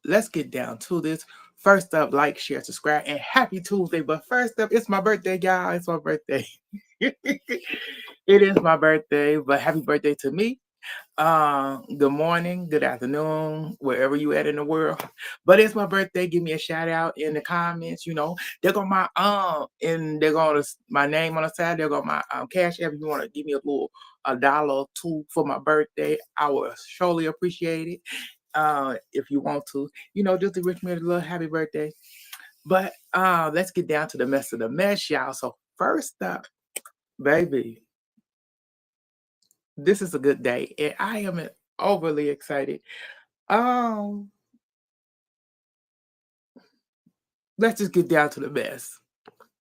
let's get down to this. First up, like, share, subscribe, and happy Tuesday. But first up, it's my birthday, y'all. It's my birthday. It is my birthday, but happy birthday to me. Good morning, good afternoon, wherever you at in the world. But it's my birthday. Give me a shout out in the comments. They're going my and they're going to my name on the side. They're going my cash app. If you want to give me a dollar or two for my birthday, I will surely appreciate it. If you want to, just to wish me a little happy birthday. But let's get down to the mess of the mess, y'all. So first up, baby, this is a good day, and I am overly excited. Um, let's just get down to the mess.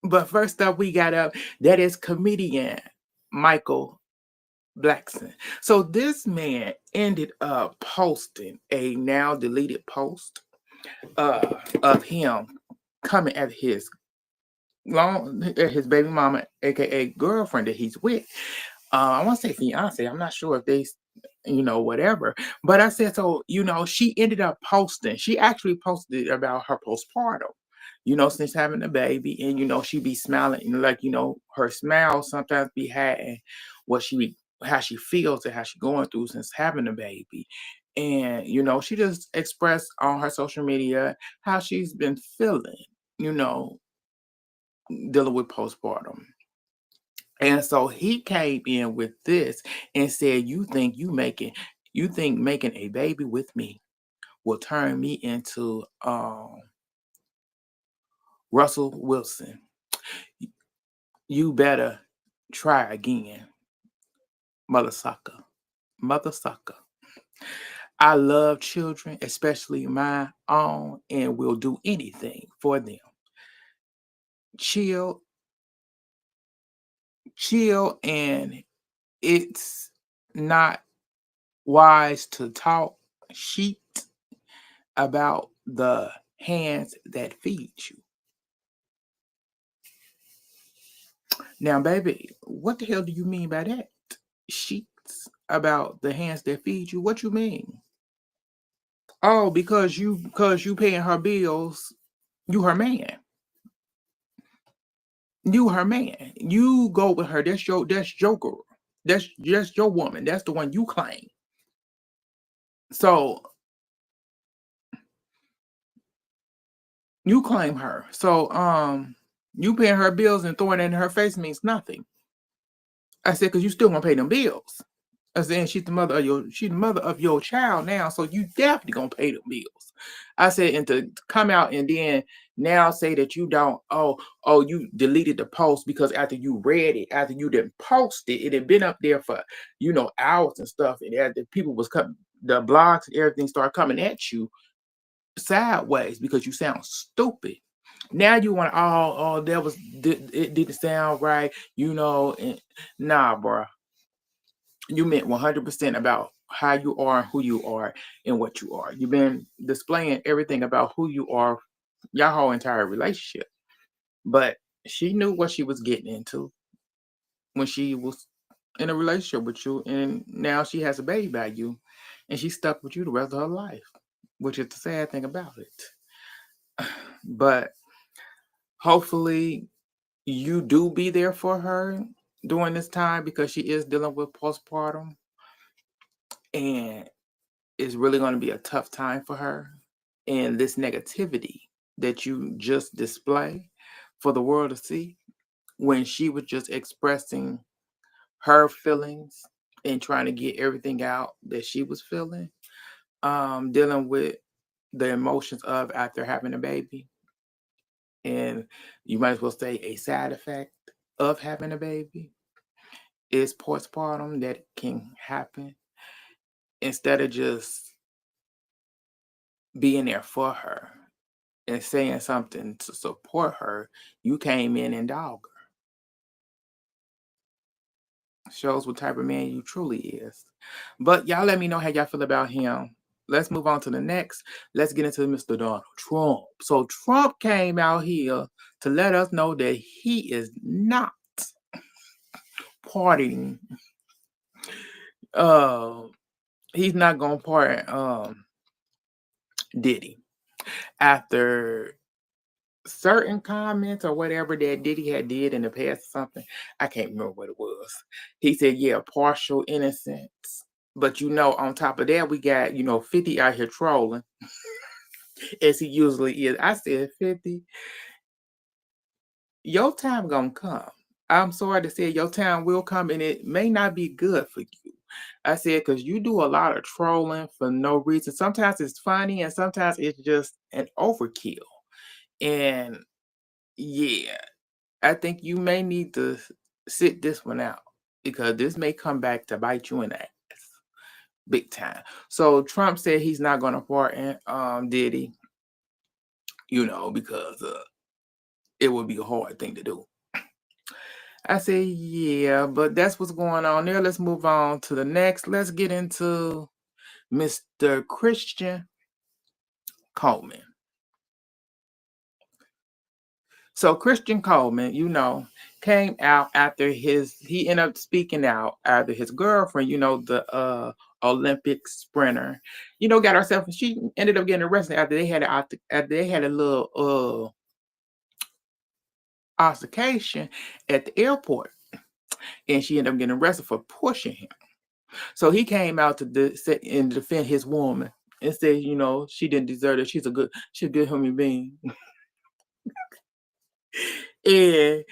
But first up, we got that is comedian Michael Blackson. So this man ended up posting a now deleted post of him coming at his baby mama, aka girlfriend that he's with. I want to say fiance. I'm not sure if they, whatever. But I said so. She ended up posting. She actually posted about her postpartum. Since having a baby, and she be smiling, and like her smile sometimes be hiding how she feels and how she going through since having a baby. And she just expressed on her social media how she's been feeling, you know, dealing with postpartum. And so he came in with this and said, you think making a baby with me will turn me into Russell Wilson. You better try again, mother sucker. Mother sucker. I love children, especially my own, and will do anything for them. Chill, and it's not wise to talk shit about the hands that feed you. Now, baby, what the hell do you mean by that? Sheets about the hands that feed you? What you mean? Oh, because you paying her bills, you her man. You her man. You go with her. That's your girl. That's just your woman. That's the one you claim. So you claim her. So you paying her bills and throwing it in her face means nothing. I said, because you still gonna pay them bills. I said, she's the mother of your child now, so you definitely gonna pay them bills. I said, and to come out and then now say that you don't, you deleted the post because after you read it, after you didn't post it, it had been up there for hours and stuff, and after people was coming, the blogs and everything started coming at you sideways because you sound stupid. Now you want it didn't sound right, and nah, bro. You meant 100% about how you are, who you are, and what you are. You've been displaying everything about who you are your whole entire relationship. But she knew what she was getting into when she was in a relationship with you, and now she has a baby by you, and she's stuck with you the rest of her life, which is the sad thing about it. But hopefully you do be there for her during this time because she is dealing with postpartum, and it's really going to be a tough time for her. And this negativity that you just display for the world to see, when she was just expressing her feelings and trying to get everything out that she was feeling, dealing with the emotions of after having a baby, and you might as well say a side effect of having a baby is postpartum that can happen. Instead of just being there for her and saying something to support her, you came in and dog her. Shows what type of man you truly is. But y'all let me know how y'all feel about him. Let's move on to the next. Let's get into Mr. Donald Trump. So Trump came out here to let us know that he is not partying. He's not gonna pardon Diddy. after certain comments or whatever that Diddy had did in the past or something. I can't remember what it was. He said, yeah, partial innocence. But on top of that, we got, 50 out here trolling, as he usually is. I said, 50, your time gonna come. I'm sorry to say your time will come and it may not be good for you. I said, because you do a lot of trolling for no reason. Sometimes it's funny and sometimes it's just an overkill. And yeah, I think you may need to sit this one out because this may come back to bite you in the ass big time. So Trump said he's not going to pardon Diddy, because it would be a hard thing to do. I say, yeah, but that's what's going on there. Let's move on to the next. Let's get into Mr. Christian Coleman. So Christian Coleman, came out after he ended up speaking out after his girlfriend, the Olympic sprinter, got herself, she ended up getting arrested after they had a little altercation at the airport, and she ended up getting arrested for pushing him. So he came out to defend his woman and said, she didn't deserve it. She's a good human being. And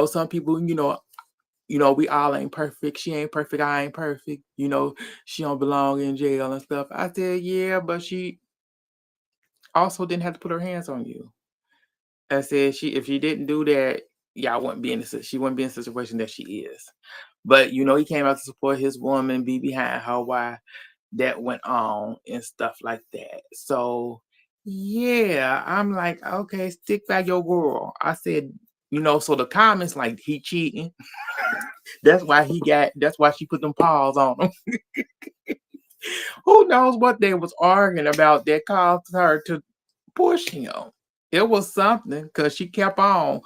some people, we all ain't perfect. She ain't perfect. I ain't perfect. She don't belong in jail and stuff. I said, yeah, but she also didn't have to put her hands on you. I said, if she didn't do that, y'all wouldn't be she wouldn't be in the situation that she is. But he came out to support his woman, be behind her why that went on and stuff like that. So yeah, I'm like, okay, stick by your girl. I said, so the comments like he cheating. That's why she put them paws on him. Who knows what they was arguing about that caused her to push him. It was something because she kept on.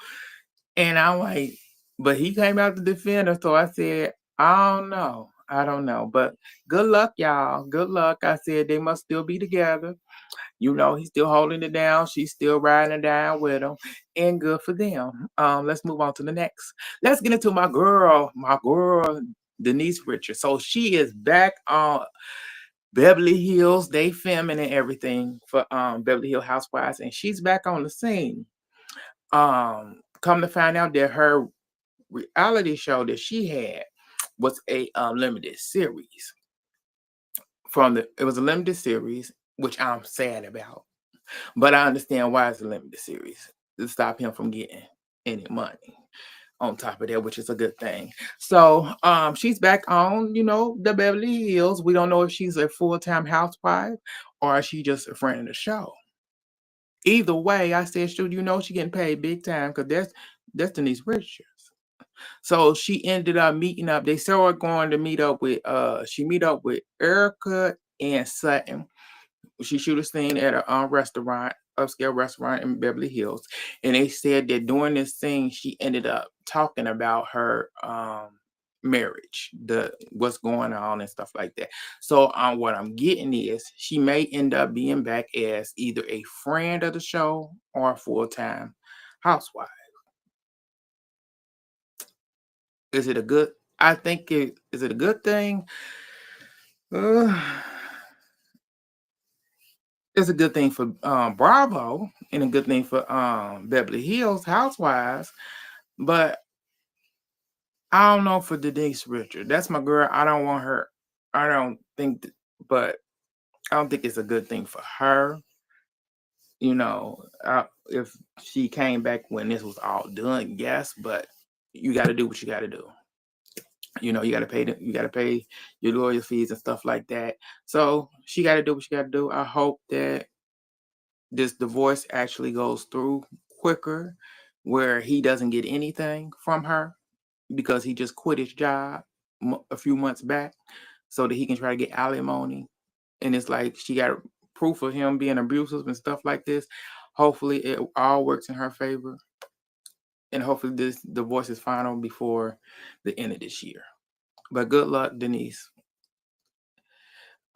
And I'm like, but he came out to defend her. So I said, I don't know. I don't know. But good luck, y'all. Good luck. I said they must still be together. He's still holding it down. She's still riding it down with him. And good for them. Let's move on to the next. Let's get into my girl, Denise Richards. So she is back on Beverly Hills. They filming and everything for Beverly Hills Housewives. And she's back on the scene. Come to find out that her reality show that she had was a limited series. It was a limited series, which I'm sad about. But I understand why it's a limited series to stop him from getting any money on top of that, which is a good thing. So she's back on, the Beverly Hills. We don't know if she's a full-time housewife or is she just a friend of the show. Either way, I said, she getting paid big time because that's Denise Richards. So she ended up meeting up. They saw her going to meet up with she meet up with Erica and Sutton. She shoot a scene at a restaurant, upscale restaurant in Beverly Hills. And they said that during this scene, she ended up talking about her marriage, what's going on and stuff like that. So what I'm getting is she may end up being back as either a friend of the show or a full-time housewife. Is it a good? I think is it a good thing? It's a good thing for Bravo and a good thing for Beverly Hills Housewives, but I don't know for Denise Richards. That's my girl. I don't want her. I don't think, but I don't think it's a good thing for her. If she came back when this was all done, yes, but you got to do what you got to do. You got to pay your lawyer fees and stuff like that. So she got to do what she got to do. I hope that this divorce actually goes through quicker, where he doesn't get anything from her because he just quit his job a few months back so that he can try to get alimony. And it's like she got proof of him being abusive and stuff like this. Hopefully it all works in her favor. And hopefully this divorce is final before the end of this year. But good luck, Denise.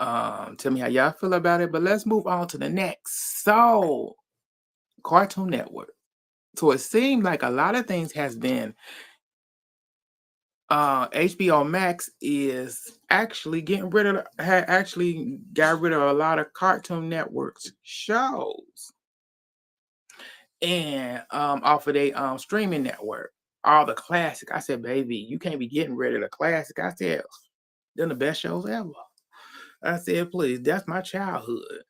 Tell me how y'all feel about it. But let's move on to the next. So, Cartoon Network. So it seemed like a lot of things has been HBO Max is actually getting rid of had actually got rid of a lot of Cartoon Network's shows and off of their streaming network. All the classic. I said, baby, you can't be getting rid of the classic. I said, they're the best shows ever. I said, please, that's my childhood.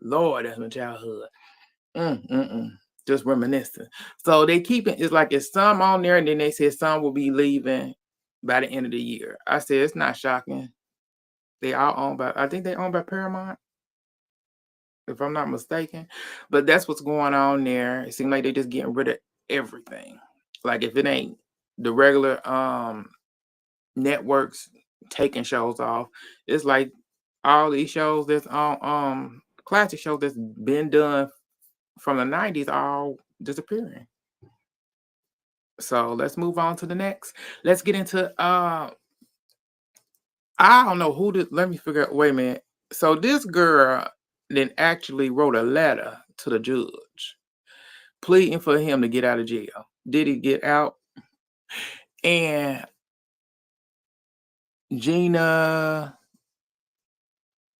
Lord, that's my childhood. Just reminiscing. So they keep it. It's like it's some on there, and then they said some will be leaving by the end of the year. I said it's not shocking. They all owned by. I think they owned by Paramount, if I'm not mistaken. But that's what's going on there. It seems like they're just getting rid of everything. Like if it ain't the regular networks taking shows off, it's like all these shows that's on classic shows that's been done from the 90s all disappearing. So let's move on to the next. Let's get into I don't know who did let me figure out wait a minute. So this girl then actually wrote a letter to the judge pleading for him to get out of jail. Did he get out? And Gina,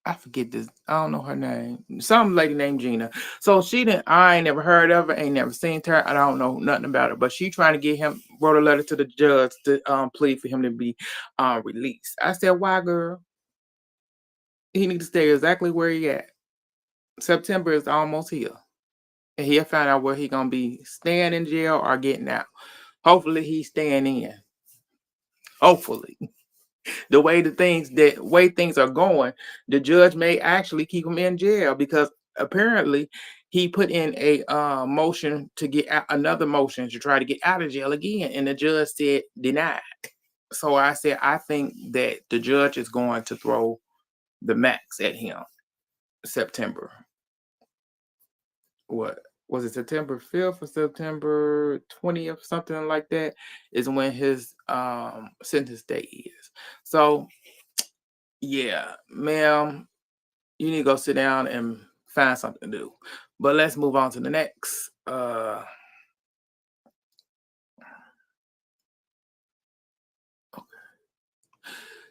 I forget this. I don't know her name. Some lady named Gina. So she didn't. I ain't never heard of her. Ain't never seen her. I don't know nothing about her. But she trying to get him. Wrote a letter to the judge to plead for him to be released. I said, why, girl? He need to stay exactly where he at. September is almost here, and he'll find out where he gonna be staying in jail or getting out. Hopefully, he's staying in. Hopefully. The way things are going, the judge may actually keep him in jail because apparently he put in a motion to get out, another motion to try to get out of jail again, and the judge said denied. So I said I think that the judge is going to throw the max at him. September. What was it? September 5th or September 20th, something like that, is when his sentence date is. So yeah, ma'am, you need to go sit down and find something to do. But let's move on to the next.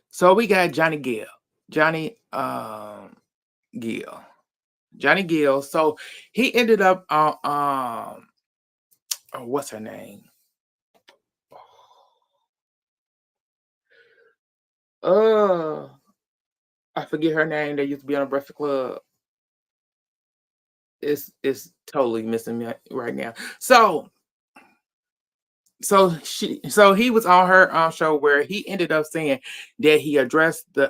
So we got Johnny Gill. Gill. Johnny Gill. So he ended up on oh, what's her name? I forget her name. They used to be on a Breakfast Club. It's totally missing me right now. So he was on her show where he ended up saying that he addressed the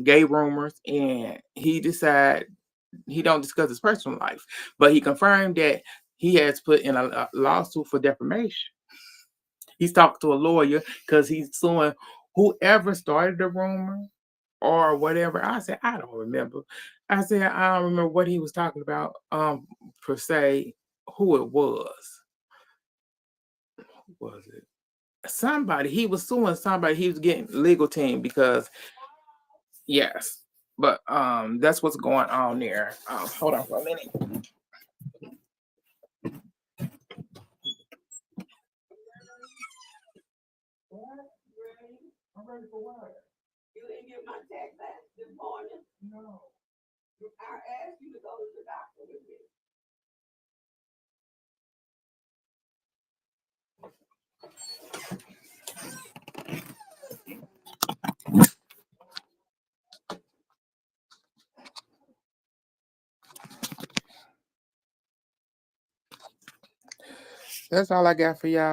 gay rumors and he decided he don't discuss his personal life, but he confirmed that he has put in a lawsuit for defamation. He's talking to a lawyer because he's suing whoever started the rumor or whatever. I said, I don't remember. I said, I don't remember what he was talking about, per se, who it was. Who was it? Somebody. He was suing somebody. He was getting legal team because, yes. But that's what's going on there. Hold on for a minute. I'm ready for what? You didn't get my text back this morning? No. I asked you to go to the doctor with me. That's all I got for y'all.